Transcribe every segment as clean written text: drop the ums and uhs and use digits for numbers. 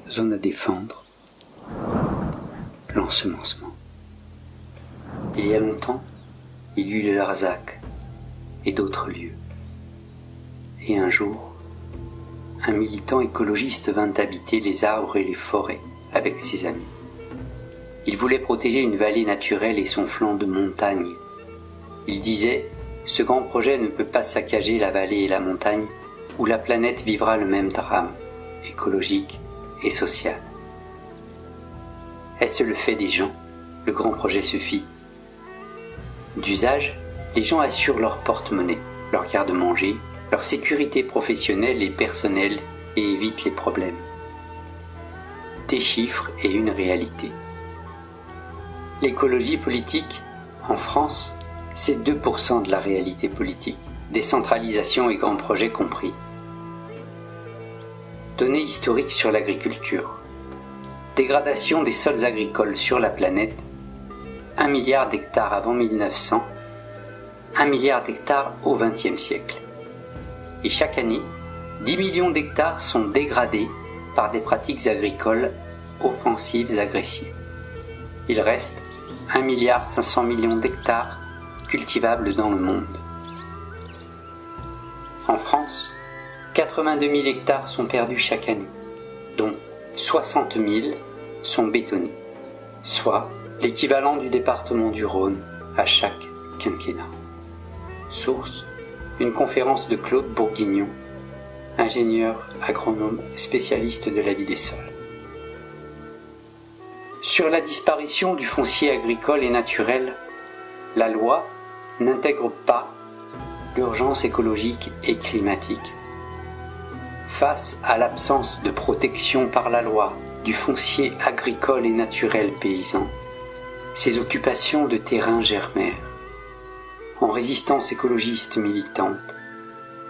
zone à défendre, l'ensemencement. Il y a longtemps, il y eut le Larzac et d'autres lieux. Et un jour, un militant écologiste vint habiter les arbres et les forêts avec ses amis. Il voulait protéger une vallée naturelle et son flanc de montagne. Il disait, ce grand projet ne peut pas saccager la vallée et la montagne, où la planète vivra le même drame, écologique et social. Est-ce le fait des gens? Le grand projet se fit. D'usage, les gens assurent leur porte-monnaie, leur garde-manger, leur sécurité professionnelle et personnelle et évitent les problèmes. Des chiffres et une réalité. L'écologie politique, en France, c'est 2% de la réalité politique, décentralisation et grands projets compris. Données historiques sur l'agriculture. Dégradation des sols agricoles sur la planète, 1 milliard d'hectares avant 1900, 1 milliard d'hectares au XXe siècle. Et chaque année, 10 millions d'hectares sont dégradés par des pratiques agricoles offensives agressives. Il reste 1,5 milliard d'hectares cultivables dans le monde. En France, 82 000 hectares sont perdus chaque année, dont 60 000 sont bétonnés, soit l'équivalent du département du Rhône à chaque quinquennat. Source, une conférence de Claude Bourguignon, ingénieur agronome spécialiste de la vie des sols. Sur la disparition du foncier agricole et naturel, la loi n'intègre pas l'urgence écologique et climatique. Face à l'absence de protection par la loi du foncier agricole et naturel paysan, ces occupations de terrain germèrent, en résistance écologiste militante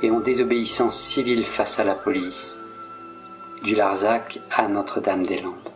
et en désobéissance civile face à la police, du Larzac à Notre-Dame-des-Landes.